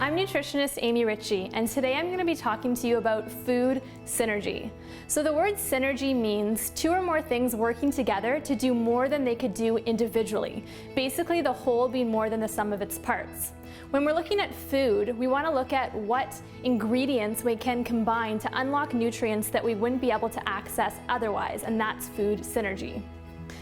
I'm Nutritionist Amy Ritchie, and today I'm going to be talking to you about food synergy. So the word synergy means two or more things working together to do more than they could do individually. Basically, the whole being more than the sum of its parts. When we're looking at food, we want to look at what ingredients we can combine to unlock nutrients that we wouldn't be able to access otherwise, and that's food synergy.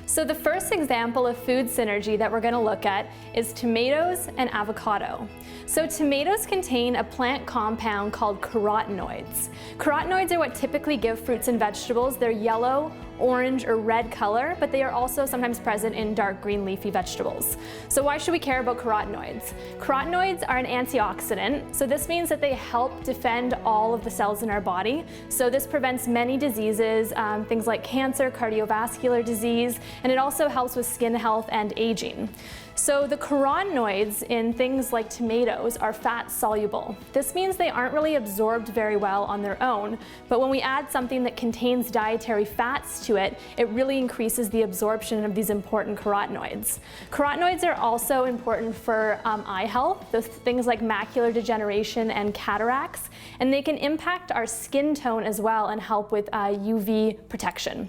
So the first example of food synergy that we're going to look at is tomatoes and avocado. So tomatoes contain a plant compound called carotenoids. Carotenoids are what typically give fruits and vegetables their yellow, orange, or red color, but they are also sometimes present in dark green leafy vegetables. So why should we care about carotenoids? Carotenoids are an antioxidant, so this means that they help defend all of the cells in our body. So this prevents many diseases, things like cancer, cardiovascular disease, and it also helps with skin health and aging. So the carotenoids in things like tomatoes are fat soluble. This means they aren't really absorbed very well on their own, but when we add something that contains dietary fats to it, it really increases the absorption of these important carotenoids. Carotenoids are also important for eye health, those things like macular degeneration and cataracts, and they can impact our skin tone as well and help with UV protection.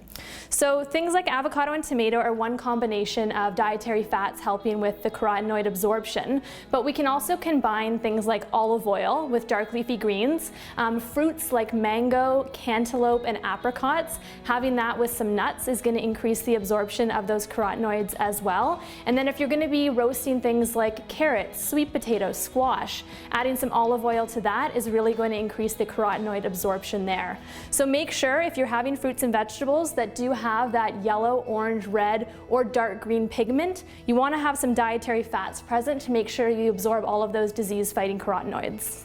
So things like avocado and tomato are one combination of dietary fats helping with the carotenoid absorption, but we can also combine things like olive oil with dark leafy greens, fruits like mango, cantaloupe, and apricots. Having that with some nuts is going to increase the absorption of those carotenoids as well. And then if you're going to be roasting things like carrots, sweet potatoes, squash, adding some olive oil to that is really going to increase the carotenoid absorption there. So make sure if you're having fruits and vegetables that do have that yellow, orange, red, or dark green pigment, you want to have some dietary fats present to make sure you absorb all of those disease-fighting carotenoids.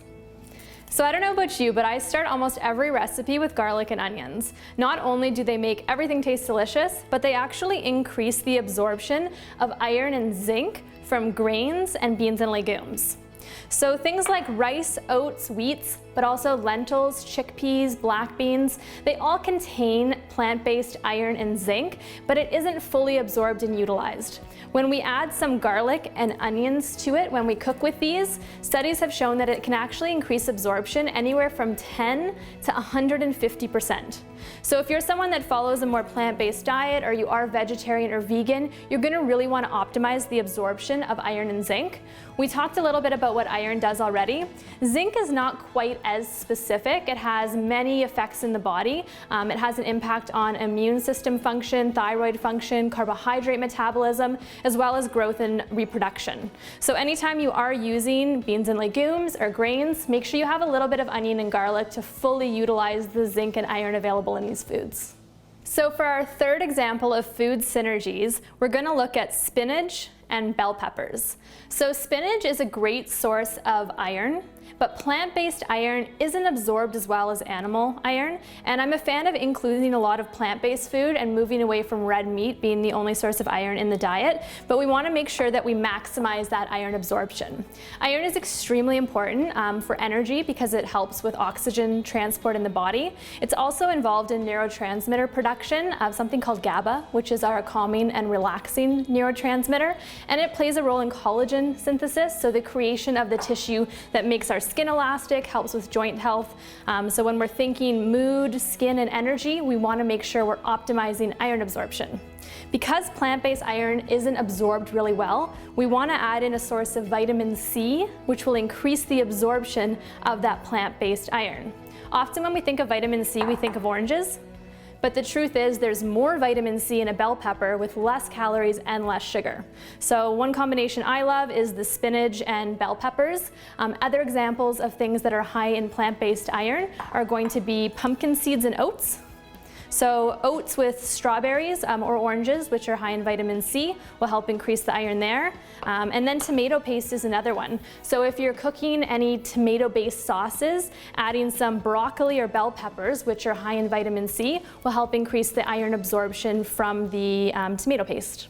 So I don't know about you, but I start almost every recipe with garlic and onions. Not only do they make everything taste delicious, but they actually increase the absorption of iron and zinc from grains and beans and legumes. So things like rice, oats, wheats, but also lentils, chickpeas, black beans, they all contain plant-based iron and zinc, but it isn't fully absorbed and utilized. When we add some garlic and onions to it when we cook with these, studies have shown that it can actually increase absorption anywhere from 10 to 150%. So if you're someone that follows a more plant-based diet or you are vegetarian or vegan, you're going to really want to optimize the absorption of iron and zinc. We talked a little bit about what iron does already. Zinc is not quite as specific. It has many effects in the body. It has an impact on immune system function, thyroid function, carbohydrate metabolism, as well as growth and reproduction. So anytime you are using beans and legumes or grains, make sure you have a little bit of onion and garlic to fully utilize the zinc and iron available in these foods. So for our third example of food synergies, we're going to look at spinach and bell peppers. So spinach is a great source of iron, but plant-based iron isn't absorbed as well as animal iron, and I'm a fan of including a lot of plant-based food and moving away from red meat being the only source of iron in the diet, but we want to make sure that we maximize that iron absorption. Iron is extremely important for energy because it helps with oxygen transport in the body. It's also involved in neurotransmitter production of something called GABA, which is our calming and relaxing neurotransmitter, and it plays a role in collagen synthesis, so the creation of the tissue that makes our skin elastic, helps with joint health. So when we're thinking mood, skin, and energy, we want to make sure we're optimizing iron absorption. Because plant-based iron isn't absorbed really well, we want to add in a source of vitamin C, which will increase the absorption of that plant-based iron. Often when we think of vitamin C, we think of oranges. But the truth is there's more vitamin C in a bell pepper with less calories and less sugar. So one combination I love is the spinach and bell peppers. Other examples of things that are high in plant-based iron are going to be pumpkin seeds and oats. So oats with strawberries or oranges, which are high in vitamin C, will help increase the iron there. And then tomato paste is another one. So if you're cooking any tomato-based sauces, adding some broccoli or bell peppers, which are high in vitamin C, will help increase the iron absorption from the tomato paste.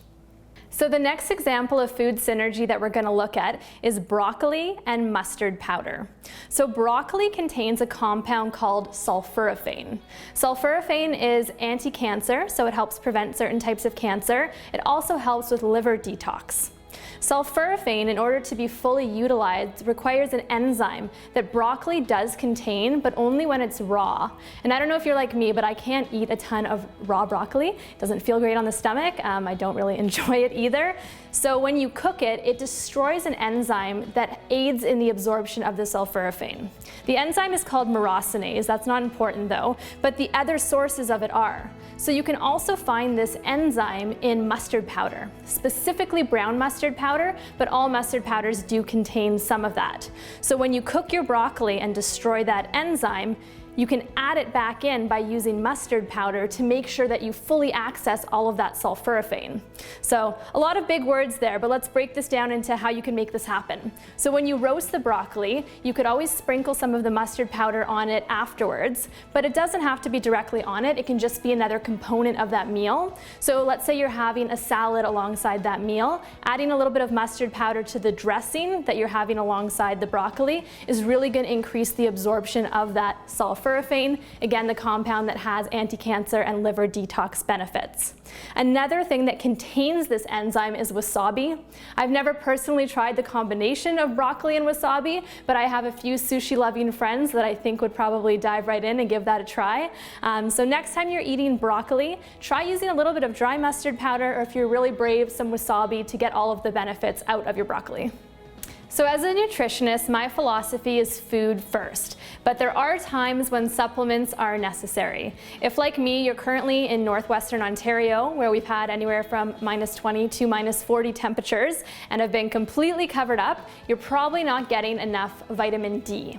So the next example of food synergy that we're going to look at is broccoli and mustard powder. So broccoli contains a compound called sulforaphane. Sulforaphane is anti-cancer, so it helps prevent certain types of cancer. It also helps with liver detox. Sulforaphane, in order to be fully utilized, requires an enzyme that broccoli does contain, but only when it's raw. And I don't know if you're like me, but I can't eat a ton of raw broccoli. It doesn't feel great on the stomach. I don't really enjoy it either. So when you cook it, it destroys an enzyme that aids in the absorption of the sulforaphane. The enzyme is called myrosinase. That's not important though, but the other sources of it are. So you can also find this enzyme in mustard powder, specifically brown mustard powder, but all mustard powders do contain some of that. So when you cook your broccoli and destroy that enzyme, you can add it back in by using mustard powder to make sure that you fully access all of that sulforaphane. So a lot of big words there, but let's break this down into how you can make this happen. So when you roast the broccoli, you could always sprinkle some of the mustard powder on it afterwards, but it doesn't have to be directly on it. It can just be another component of that meal. So let's say you're having a salad alongside that meal. Adding a little bit of mustard powder to the dressing that you're having alongside the broccoli is really going to increase the absorption of that sulforaphane. Again, the compound that has anti-cancer and liver detox benefits. Another thing that contains this enzyme is wasabi. I've never personally tried the combination of broccoli and wasabi, but I have a few sushi-loving friends that I think would probably dive right in and give that a try. So next time you're eating broccoli, try using a little bit of dry mustard powder, or if you're really brave, some wasabi to get all of the benefits out of your broccoli. So as a nutritionist, my philosophy is food first, but there are times when supplements are necessary. If, like me, you're currently in northwestern Ontario, where we've had anywhere from -20 to -40 temperatures and have been completely covered up, you're probably not getting enough vitamin D.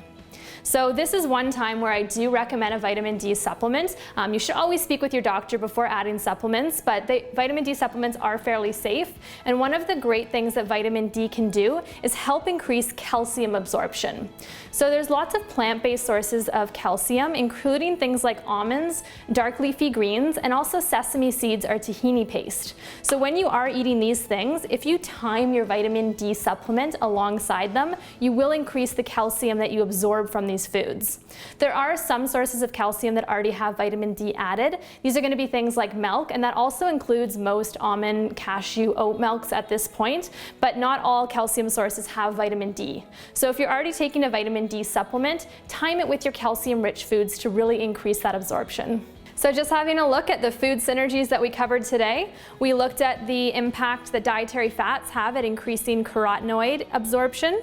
So this is one time where I do recommend a vitamin D supplement. You should always speak with your doctor before adding supplements, but the vitamin D supplements are fairly safe. And one of the great things that vitamin D can do is help increase calcium absorption. So there's lots of plant-based sources of calcium, including things like almonds, dark leafy greens, and also sesame seeds or tahini paste. So when you are eating these things, if you time your vitamin D supplement alongside them, you will increase the calcium that you absorb from these foods. There are some sources of calcium that already have vitamin D added. These are going to be things like milk, and that also includes most almond, cashew, oat milks at this point, but not all calcium sources have vitamin D. So if you're already taking a vitamin D supplement, time it with your calcium-rich foods to really increase that absorption. So just having a look at the food synergies that we covered today, we looked at the impact that dietary fats have at increasing carotenoid absorption.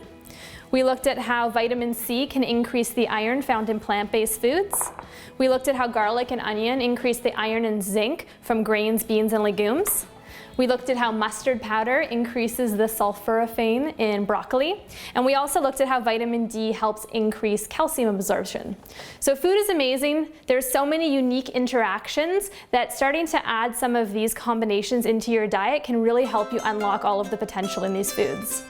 We looked at how vitamin C can increase the iron found in plant-based foods. We looked at how garlic and onion increase the iron and zinc from grains, beans, and legumes. We looked at how mustard powder increases the sulforaphane in broccoli. And we also looked at how vitamin D helps increase calcium absorption. So food is amazing. There's so many unique interactions that starting to add some of these combinations into your diet can really help you unlock all of the potential in these foods.